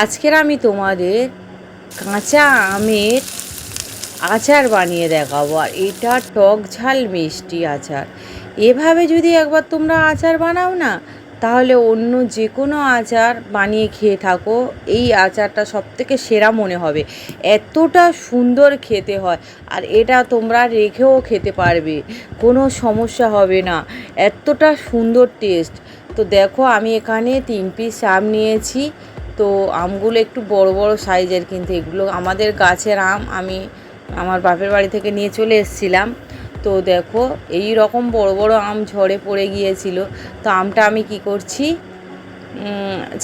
আজকের আমি তোমাদের কাঁচা আমের আচার বানিয়ে দেখাবো। আর এটা টক ঝাল মিষ্টি আচার। এভাবে যদি একবার তোমরা আচার বানাও না, তাহলে অন্য যে কোনো আচার বানিয়ে খেয়ে থাকো, এই আচারটা সবথেকে সেরা মনে হবে। এতটা সুন্দর খেতে হয়, আর এটা তোমরা রেখেও খেতে পারবে, কোনো সমস্যা হবে না, এতটা সুন্দর টেস্ট। তো দেখো, আমি এখানে 3 পিস আম নিয়েছি। তো আমগুলো একটু বড় বড় সাইজের, কিন্তু এগুলো আমাদের গাছের আম, আমি আমার বাপের বাড়ি থেকে নিয়ে চলে এসেছিলাম। তো দেখো, এই রকম বড় বড় আম ঝড়ে পড়ে গিয়েছিল। তো আমটা আমি কি করছি,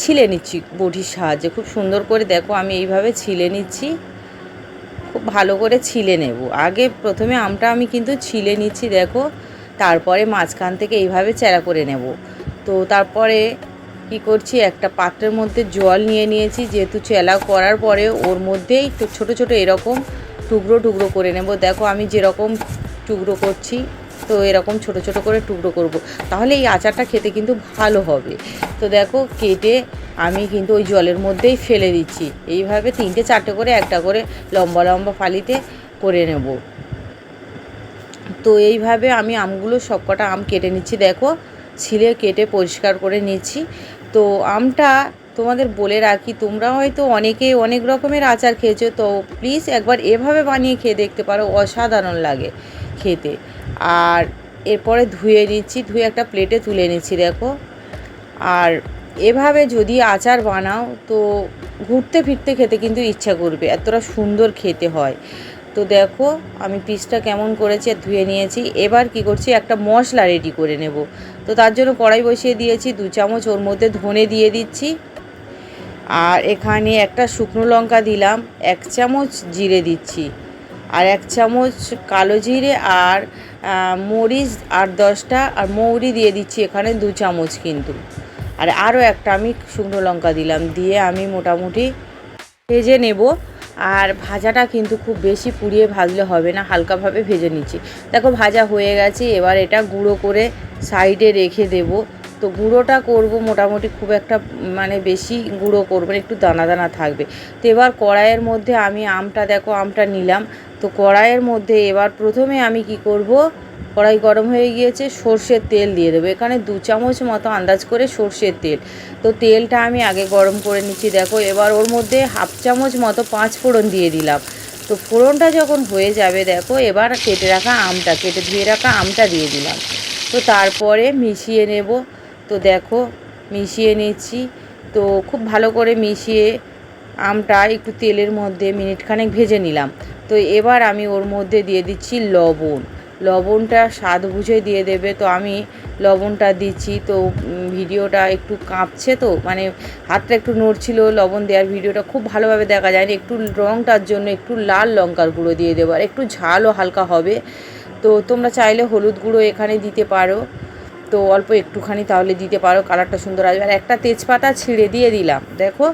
ছিলে নিচ্ছি বটির সাহায্যে। খুব সুন্দর করে দেখো, আমি এইভাবে ছিলে নিচ্ছি, খুব ভালো করে ছিলে নেব। আগে প্রথমে আমটা আমি কিন্তু ছিলে নিচ্ছি দেখো, তারপরে মাঝখান থেকে এইভাবে চ্যারা করে নেব। তো তারপরে কি করছি, একটা পাত্রের মধ্যে জল নিয়ে নিয়েছি, যেহেতু চেলা করার পরে ওর মধ্যেই একটু ছোটো ছোটো এরকম টুকরো টুকরো করে নেব। দেখো আমি যেরকম টুকরো করছি, তো এরকম ছোট ছোট করে টুকরো করব, তাহলে এই আচারটা খেতে কিন্তু ভালো হবে। তো দেখো, কেটে আমি কিন্তু ওই জলের মধ্যেই ফেলে দিচ্ছি। এইভাবে 3টে 4টে করে একটা করে লম্বা লম্বা ফালিতে করে নেব। তো এইভাবে আমি আমগুলো সবকটা আম কেটে নিচ্ছি, দেখো ছিলে কেটে পরিষ্কার করে নিচ্ছি। তো আমটা তোমাদের বলে রাখি, তোমরা হয়তো অনেকেই অনেক রকমের আচার খেয়েছো, তো প্লিজ একবার এভাবে বানিয়ে খেয়ে দেখতে পারো, অসাধারণ লাগে খেতে। আর এরপরে ধুয়ে নিচ্ছি, ধুয়ে একটা প্লেটে তুলে নিচ্ছি দেখো। আর এভাবে যদি আচার বানাও, তো ঘুরতে ফিরতে খেতে কিন্তু ইচ্ছা করবে, এতটা সুন্দর খেতে হয়। তো দেখো, আমি পিসটা কেমন করেছি, ধুয়ে নিয়েছি। এবার কি করছি, একটা মশলা রেডি করে নেব। তো তার জন্য কড়াই বসিয়ে দিয়েছি, 2 চামচ ওর মধ্যে ধনে দিয়ে দিচ্ছি। আর এখানে একটা শুকনো লঙ্কা দিলাম, 1 চামচ জিরে দিচ্ছি, আর 1 চামচ কালো জিরে, আর মরিচ 8-10টা, আর মৌরি দিয়ে দিচ্ছি এখানে 2 চামচ কিন্তু। আর আরও একটা আমি শুকনো লঙ্কা দিলাম, দিয়ে আমি মোটামুটি ভেজে নেব। আর ভাজাটা কিন্তু খুব বেশি পুড়িয়ে ভাজলে হবে না, হালকাভাবে ভেজে নিচ্ছি। দেখো ভাজা হয়ে গেছে, এবার এটা গুঁড়ো করে সাইডে রেখে দেব। তো গুঁড়োটা করব মোটামুটি, খুব একটা মানে বেশি গুঁড়ো করব না, একটু দানা দানা থাকবে। তো এবার কড়াইয়ের মধ্যে আমি আমটা, দেখো আমটা নিলাম। তো কড়াইয়ের মধ্যে এবার প্রথমে আমি কি করব, কড়াই গরম হয়ে গিয়েছে, সর্ষের তেল দিয়ে দেবো। এখানে 2 চামচ মতো আন্দাজ করে সর্ষের তেল। তো তেলটা আমি আগে গরম করে নিচ্ছি দেখো। এবার ওর মধ্যে 1/2 চামচ মতো 5 ফোড়ন দিয়ে দিলাম। তো ফোড়নটা যখন হয়ে যাবে দেখো, এবার কেটে ধুয়ে রাখা আমটা দিয়ে দিলাম। তো তারপরে মিশিয়ে নেব। তো দেখো মিশিয়ে নিচ্ছি। তো খুব ভালো করে মিশিয়ে আমটা একটু তেলের মধ্যে মিনিটখানেক ভেজে নিলাম। তো এবার আমি ওর মধ্যে দিয়ে দিচ্ছি লবণ। লবণটা স্বাদ বুঝে দিয়ে দেবে। তো আমি লবণটা দিচ্ছি। তো ভিডিওটা একটু কাঁপছে, তো মানে হাতটা একটু নড়ছিল, লবণ দেওয়ার ভিডিওটা খুব ভালোভাবে দেখা যায়নি। একটু রঙটার জন্য একটু লাল লঙ্কার গুঁড়ো দিয়ে দেবো, আর একটু ঝালও হালকা হবে। তো তোমরা চাইলে হলুদ গুঁড়ো এখানে দিতে পারো, তো অল্প একটুখানি তাহলে দিতে পারো, কালারটা সুন্দর আসবে। আর একটা তেজপাতা ছিঁড়ে দিয়ে দিলাম দেখো।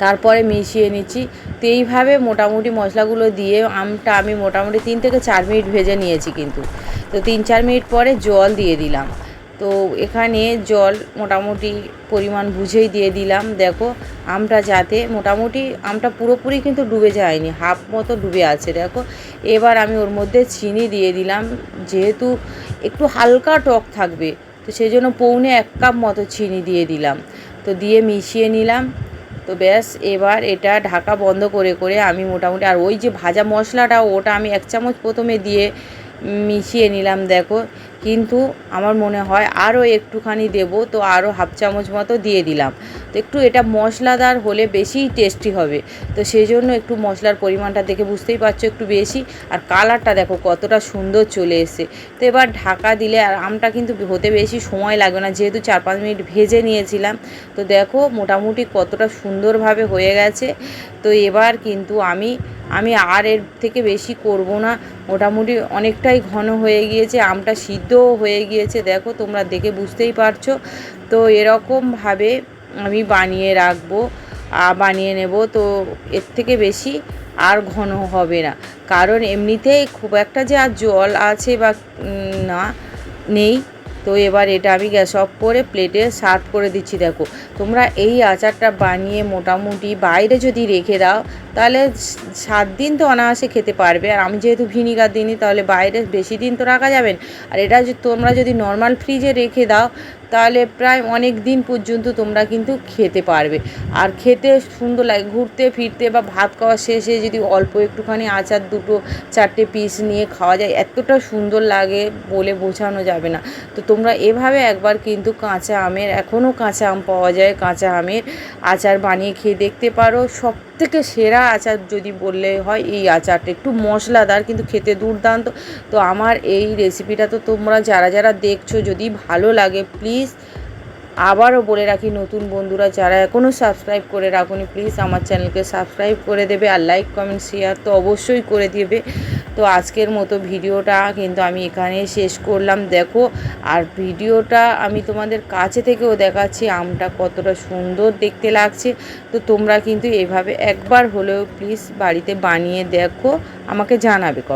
তারপরে মিশিয়ে নিচ্ছি। তো এইভাবে মোটামুটি মশলাগুলো দিয়ে আমটা আমি মোটামুটি 3 থেকে 4 মিনিট ভেজে নিয়েছি কিন্তু। তো 3-4 মিনিট পরে জল দিয়ে দিলাম। তো এখানে জল মোটামুটি পরিমাণ বুঝেই দিয়ে দিলাম দেখো। আমটা যাতে মোটামুটি, আমটা পুরোপুরি কিন্তু ডুবে যায়নি, হাফ মতো ডুবে আছে দেখো। এবার আমি ওর মধ্যে চিনি দিয়ে দিলাম, যেহেতু একটু হালকা টক থাকবে, তো সেই জন্য 1.25 কাপ মতো চিনি দিয়ে দিলাম। তো দিয়ে মিশিয়ে নিলাম। তো ব্যাস, এবার এটা ঢাকা বন্ধ করে করে আমি মোটামুটি, আর ওই যে ভাজা মশলাটা, ওটা আমি 1 চামচ প্রথমে দিয়ে মিশিয়ে নিলাম দেখো। কিন্তু আমার মনে হয় আরও একটুখানি দেব, তো আরও 1/2 চামচ মতো দিয়ে দিলাম। তো একটু এটা মশলাদার হলে বেশিই টেস্টি হবে, তো সেই জন্য একটু মশলার পরিমাণটা দেখে বুঝতেই পারছো একটু বেশি। আর কালারটা দেখো কতটা সুন্দর চলে এসেছে। তো এবার ঢাকা দিলে, আর আমটা কিন্তু হতে বেশি সময় লাগবে না, যেহেতু 4-5 মিনিট ভেজে নিয়েছিলাম। তো দেখো মোটামুটি কতটা সুন্দরভাবে হয়ে গেছে। তো এবার কিন্তু আমি আর এর থেকে বেশি করব না, মোটামুটি অনেকটাই ঘন হয়ে গিয়েছে, আমটা সিদ্ধও হয়ে গিয়েছে দেখো, তোমরা দেখে বুঝতেই পারছো। তো এরকমভাবে আমি বানিয়ে নেব। তো এর থেকে বেশি আর ঘন হবে না, কারণ এমনিতেই খুব একটা যে আর জল আছে বা না নেই, তো এবার এটা আমি গ্যাস অফ করে প্লেটে সার্ভ করে দিচ্ছি। দেখো তোমরা এই আচারটা বানিয়ে মোটামুটি বাইরে যদি রেখে দাও তাহলে 7 দিন তো অনায়াসে খেতে পারবে। আর আমি যেহেতু ভিনিগার দিইনি তাহলে বাইরে বেশি দিন তো রাখা যাবে না। আর এটা তোমরা যদি নর্মাল ফ্রিজে রেখে দাও তাহলে প্রায় অনেক দিন পর্যন্ত তোমরা কিন্তু খেতে পারবে। আর খেতে সুন্দর লাগে, ঘুরতে ফিরতে বা ভাত খাওয়া শেষে যদি অল্প একটুখানি আচার 2-4টে পিস নিয়ে খাওয়া যায়, এতটা সুন্দর লাগে বলে বোঝানো যাবে না। তো তোমরা এভাবে একবার কিন্তু কাঁচা আমের, এখনও কাঁচা আম পাওয়া যায়, কাঁচা আমের আচার বানিয়ে খেয়ে দেখতে পারো। সবথেকে সেরা আচার যদি বললে হয় এই আচারটা, একটু মশলাদার কিন্তু খেতে দুর্দান্ত। তো আমার এই রেসিপিটা তো তোমরা যারা যারা দেখছো যদি ভালো লাগে প্লিজ, আবারও বলে রাখি নতুন বন্ধুরা যারা এখনও সাবস্ক্রাইব করে রাখুনি প্লিজ আমার চ্যানেলকে সাবস্ক্রাইব করে দেবে, আর লাইক কমেন্ট শেয়ার তো অবশ্যই করে দেবে। তো আজকের মতো ভিডিওটা কিন্তু আমি এখানে শেষ করলাম। দেখো আর ভিডিওটা আমি তোমাদের কাছে থেকেও দেখাচ্ছি আমটা কতটা সুন্দর দেখতে লাগছে। তো তোমরা কিন্তু এভাবে একবার হলেও প্লিজ বাড়িতে বানিয়ে দেখো, আমাকে জানাবে কবে।